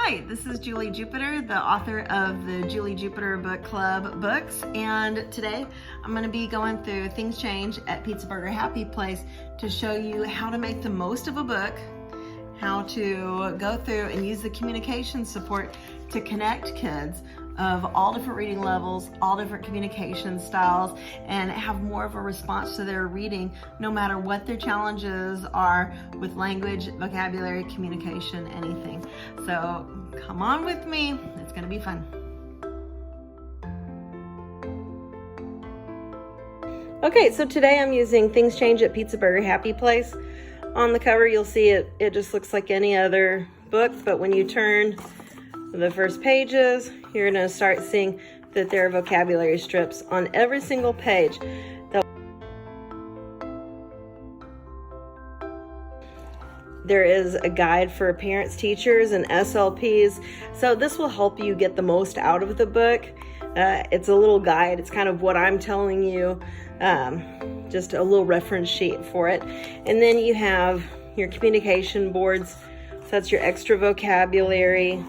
Hi, this is Julie Jupiter, the author of the Julie Jupiter Book Club books, and today I'm going to be going through Things Change at Pizza Burger Happy Place to show you how to make the most of a book, how to go through and use the communication support to connect kids of all different reading levels, all different communication styles, and have more of a response to their reading no matter what their challenges are with language, vocabulary, communication, anything. So come on with me, it's gonna be fun. Okay, so today I'm using Things Change at Pizza Burger Happy Place. On the cover you'll see it just looks like any other book, but when you turn the first pages, you're going to start seeing that there are vocabulary strips on every single page. There is a guide for parents, teachers, and SLPs. So this will help you get the most out of the book. It's a little guide. It's kind of what I'm telling you, just a little reference sheet for it. And then you have your communication boards. So that's your extra vocabulary,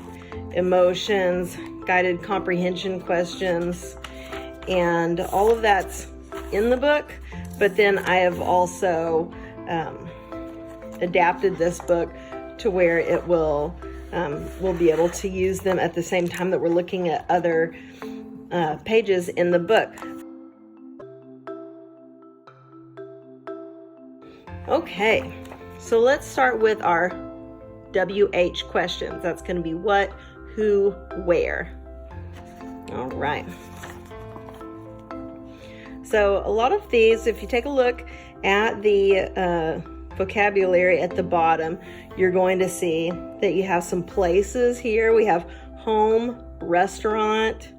emotions, guided comprehension questions, and all of that's in the book. But then I have also adapted this book to where it will we'll be able to use them at the same time that we're looking at other pages in the book. Okay, so let's start with our WH questions. That's going to be what, who, where. All right. So a lot of these, if you take a look at the vocabulary at the bottom, you're going to see that you have some places here. We have home, restaurant.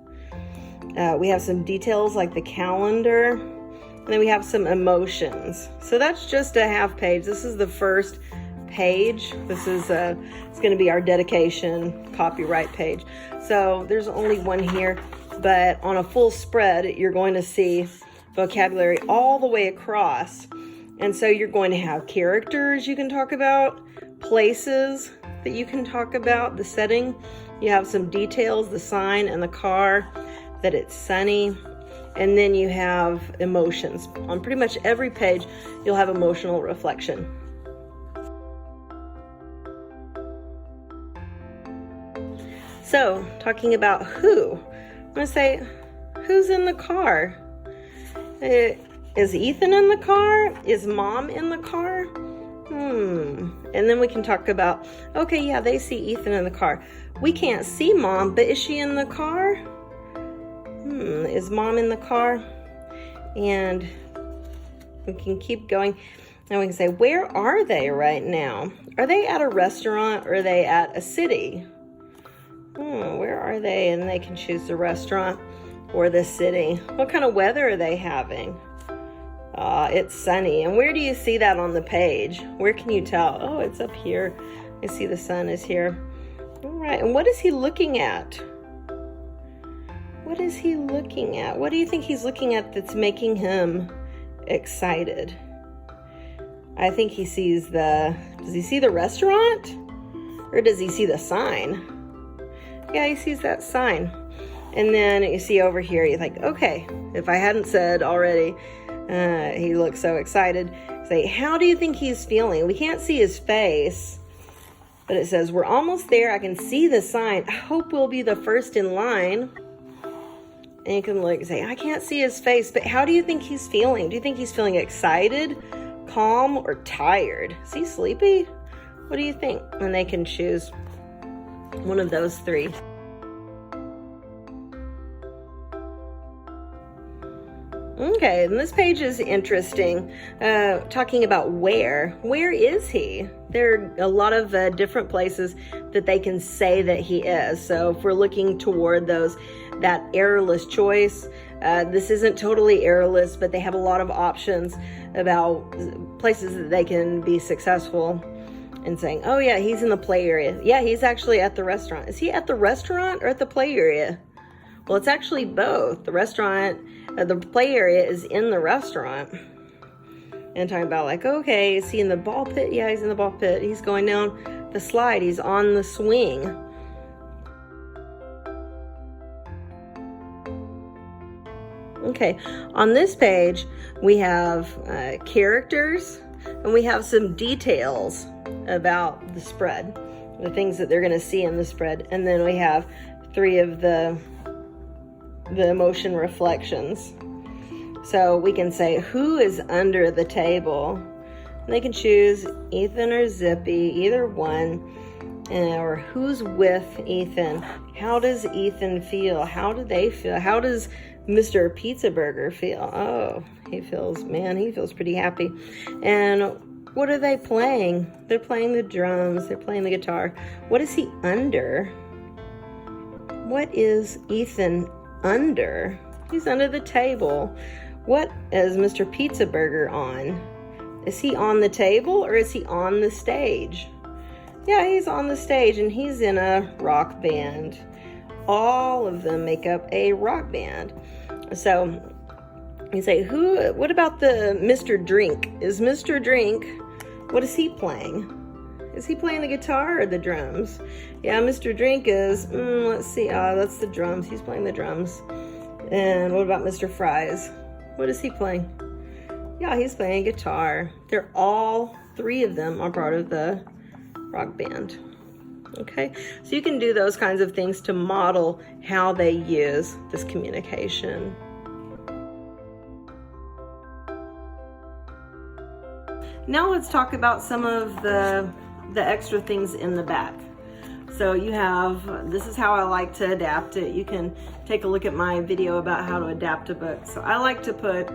We have some details like the calendar. And then we have some emotions. So that's just a half page. This is the first page. This is it's going to be our dedication copyright page. So there's only one here, but on a full spread you're going to see vocabulary all the way across. And so you're going to have characters you can talk about, places that you can talk about, the setting. You have some details, the sign and the car, that it's sunny. And then you have emotions. On pretty much every page you'll have emotional reflection. So, talking about who, I'm going to say, who's in the car? Is Ethan in the car? Is Mom in the car? And then we can talk about, okay, yeah, they see Ethan in the car. We can't see Mom, but is she in the car? Is Mom in the car? And we can keep going. And we can say, where are they right now? Are they at a restaurant or are they at a city? Where are they? And they can choose the restaurant or the city. What kind of weather are they having? It's sunny. And where do you see that on the page? Where can you tell? Oh, it's up here. I see the sun is here. All right. And what is he looking at? What is he looking at? What do you think he's looking at that's making him excited? I think he sees does he see the restaurant? Or does he see the sign? Yeah, he sees that sign. And then you see over here, you think, okay, if I hadn't said already, he looks so excited. Say, how do you think he's feeling? We can't see his face, but it says, we're almost there. I can see the sign. I hope we'll be the first in line. And you can look and say, I can't see his face, but how do you think he's feeling? Do you think he's feeling excited, calm, or tired? Is he sleepy? What do you think? And they can choose one of those three. Okay, and this page is interesting, talking about where. Where is he? There are a lot of different places that they can say that he is. So if we're looking toward that errorless choice, this isn't totally errorless, but they have a lot of options about places that they can be successful in saying, oh yeah, he's in the play area. Yeah, he's actually at the restaurant. Is he at the restaurant or at the play area? Well, it's actually both. The restaurant, the play area is in the restaurant. And talking about like, okay, is he in the ball pit? Yeah, he's in the ball pit. He's going down the slide. He's on the swing. Okay, on this page, we have characters, and we have some details about the spread, the things that they're going to see in the spread. And then we have 3 of the emotion reflections. So we can say, who is under the table? And they can choose Ethan or Zippy, either one. Or who's with Ethan? How does Ethan feel? How do they feel? How does Mr. Pizza Burger feel? Oh, he feels pretty happy. And what are they playing? They're playing the drums. They're playing the guitar. What is he under? What is Ethan under? He's under the table. What is Mr. Pizza Burger on? Is he on the table or is he on the stage? Yeah, he's on the stage and he's in a rock band. All of them make up a rock band. So you say, what about the Mr. Drink? Is Mr. Drink, what is he playing? Is he playing the guitar or the drums? Yeah, Mr. Drink is, let's see, that's the drums. He's playing the drums. And what about Mr. Fries? What is he playing? Yeah, he's playing guitar. They're all 3 of them are part of the rock band. Okay, so you can do those kinds of things to model how they use this communication. Now let's talk about some of the extra things in the back. So you have, this is how I like to adapt it. You can take a look at my video about how to adapt a book. So I like to put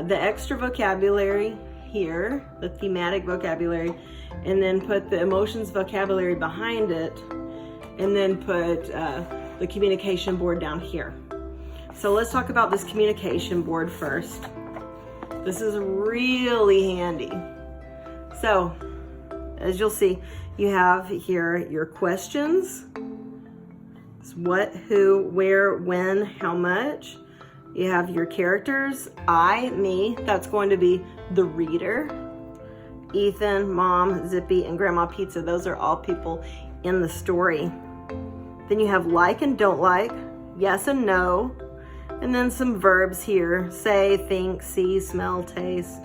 the extra vocabulary here, the thematic vocabulary, and then put the emotions vocabulary behind it, and then put the communication board down here. So let's talk about this communication board first. This is really handy. So as you'll see, you have here your questions. It's what, who, where, when, how much. You have your characters, I, me, that's going to be the reader. Ethan, Mom, Zippy, and Grandma Pizza, those are all people in the story. Then you have like and don't like, yes and no, and then some verbs here, say, think, see, smell, taste,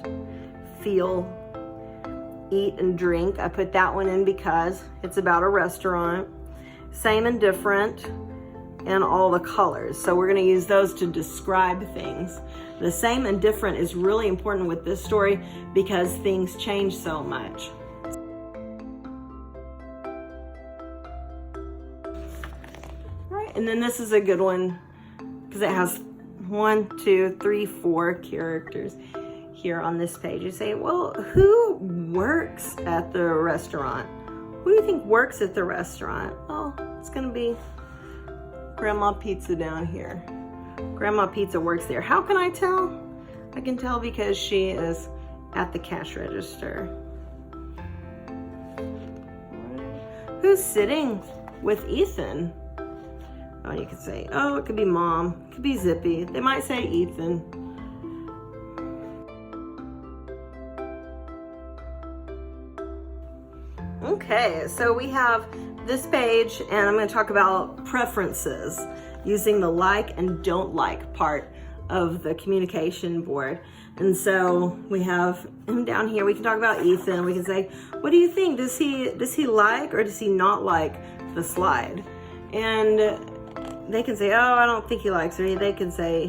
feel, eat, and drink. I put that one in because it's about a restaurant. Same and different, and all the colors. So we're going to use those to describe things. The same and different is really important with this story because things change so much. All right, and then this is a good one because it has 1, 2, 3, 4 characters here on this page. You say, well, who works at the restaurant? Who do you think works at the restaurant? Oh, it's going to be Grandma Pizza down here. Grandma Pizza works there. How can I tell? I can tell because she is at the cash register. Who's sitting with Ethan? Oh, you could say, oh, it could be Mom. It could be Zippy. They might say Ethan. Okay, so we have this page, and I'm going to talk about preferences using the like and don't like part of the communication board. And so we have him down here. We can talk about Ethan. We can say, what do you think? Does he like or does he not like the slide? And they can say, oh, I don't think he likes it. Or they can say,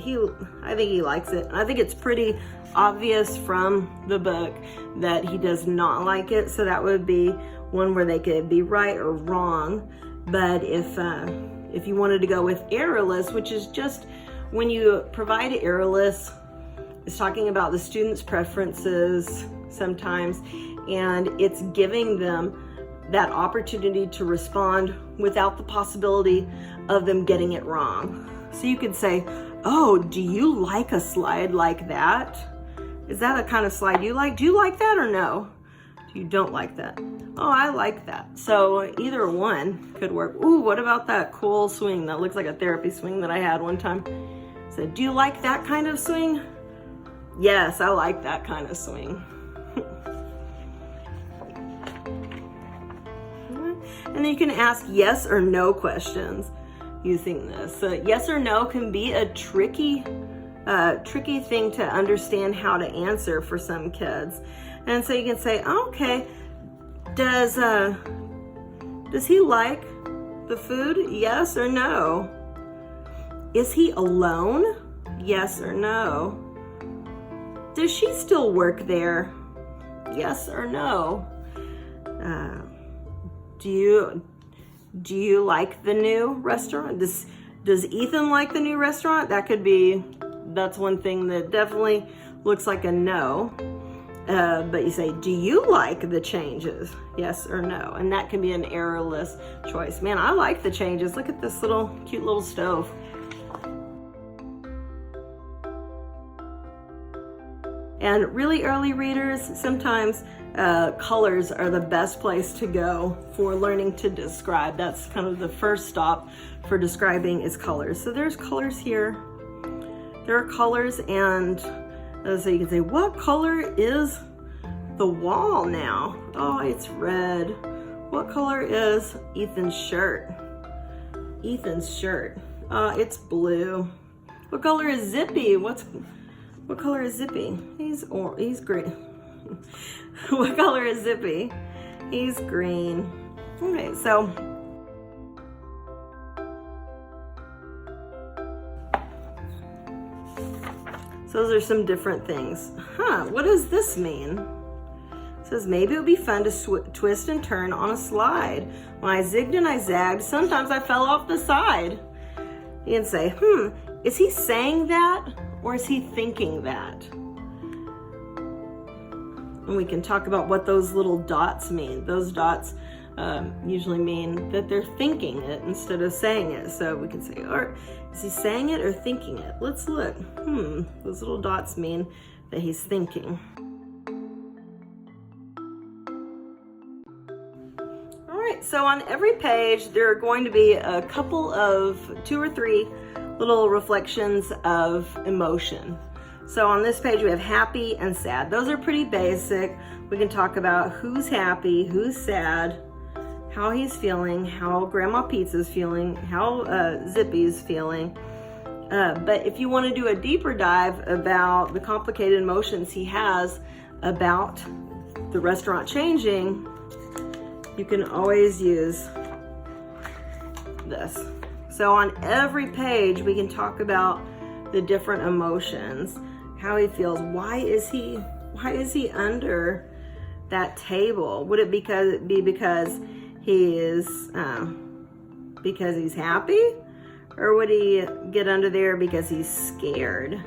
I think he likes it. And I think it's pretty obvious from the book that he does not like it. So that would be one where they could be right or wrong. But if you wanted to go with errorless, which is just when you provide an errorless, it's talking about the student's preferences sometimes, and it's giving them that opportunity to respond without the possibility of them getting it wrong. So you could say, oh, do you like a slide like that? Is that a kind of slide you like? Do you like that or no? You don't like that? Oh, I like that. So either one could work. Ooh, what about that cool swing that looks like a therapy swing that I had one time? So do you like that kind of swing? Yes, I like that kind of swing. And then you can ask yes or no questions using this. So yes or no can be a tricky tricky thing to understand how to answer for some kids. And so you can say, okay, does he like the food? Yes or no? Is he alone? Yes or no? Does she still work there? Yes or no? Do you like the new restaurant? Does Ethan like the new restaurant? That's one thing that definitely looks like a no. But you say, do you like the changes? Yes or no? And that can be an errorless choice. Man, I like the changes. Look at this cute little stove. And really early readers, sometimes colors are the best place to go for learning to describe. That's kind of the first stop for describing is colors. So there's colors here. There are colors, and so you can say, what color is the wall now? Oh, it's red. What color is Ethan's shirt? Ethan's shirt. It's blue. What color is Zippy? What color is Zippy? He's green. What color is Zippy? He's green. Okay, so those are some different things. What does this mean? It says, maybe it would be fun to twist and turn on a slide. When I zigged and I zagged, sometimes I fell off the side. You can say, is he saying that or is he thinking that? And we can talk about what those little dots mean. Those dots usually mean that they're thinking it instead of saying it. So we can say, or is he saying it or thinking it? Let's look. Those little dots mean that he's thinking. All right, so on every page, there are going to be a couple of 2 or 3 little reflections of emotion. So on this page, we have happy and sad. Those are pretty basic. We can talk about who's happy, who's sad, how he's feeling, how Grandma Pizza's feeling, how Zippy's feeling. But if you want to do a deeper dive about the complicated emotions he has about the restaurant changing, you can always use this. So on every page, we can talk about the different emotions, how he feels. Why is he under that table? Would it be because he is because he's happy, or would he get under there because he's scared,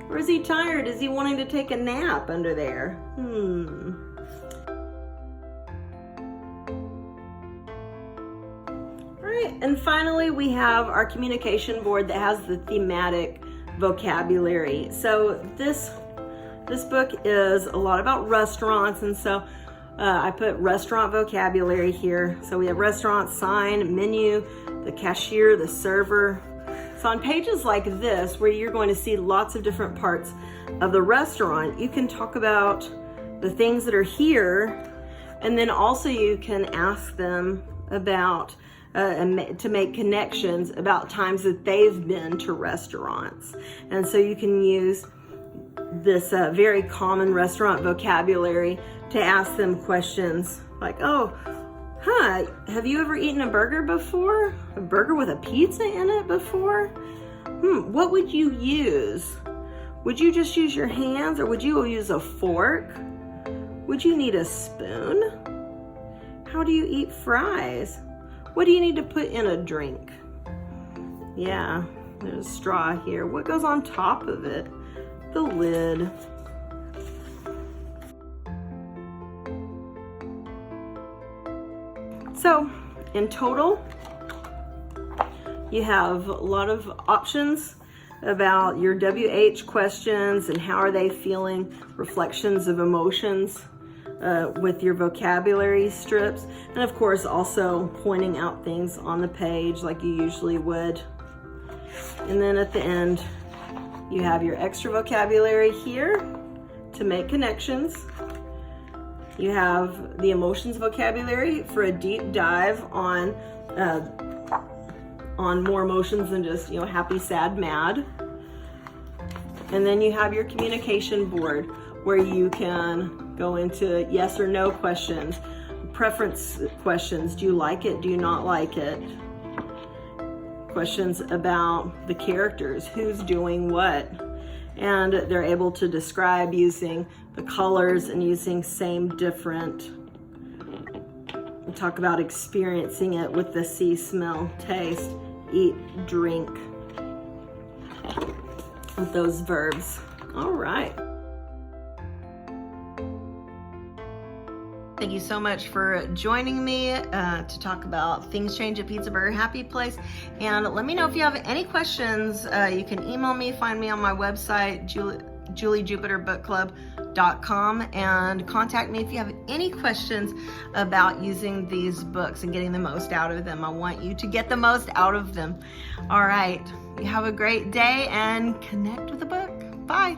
or is he tired? Is he wanting to take a nap under there? And finally, we have our communication board that has the thematic vocabulary. So this book is a lot about restaurants, and so I put restaurant vocabulary here. So we have restaurant, sign, menu, the cashier, the server. So on pages like this, where you're going to see lots of different parts of the restaurant, you can talk about the things that are here, and then also you can ask them about to make connections about times that they've been to restaurants. And so you can use this very common restaurant vocabulary to ask them questions like, have you ever eaten a burger before? A burger with a pizza in it before? What would you use? Would you just use your hands, or would you use a fork? Would you need a spoon? How do you eat fries? What do you need to put in a drink? Yeah, there's a straw here. What goes on top of it? The lid. So, in total, you have a lot of options about your WH questions and how are they feeling, reflections of emotions. With your vocabulary strips, and of course also pointing out things on the page like you usually would. And then at the end, you have your extra vocabulary here to make connections. You have the emotions vocabulary for a deep dive on more emotions than just happy, sad, mad. And then you have your communication board where you can go into yes or no questions, preference questions. Do you like it? Do you not like it? Questions about the characters, who's doing what. And they're able to describe using the colors and using same, different. We talk about experiencing it with the see, smell, taste, eat, drink, with those verbs. All right. Thank you so much for joining me to talk about Things Change at Pizza Burger Happy Place. And let me know if you have any questions. You can email me, find me on my website, juliejupiterbookclub.com, and contact me if you have any questions about using these books and getting the most out of them. I want you to get the most out of them. All right, you have a great day and connect with the book. Bye.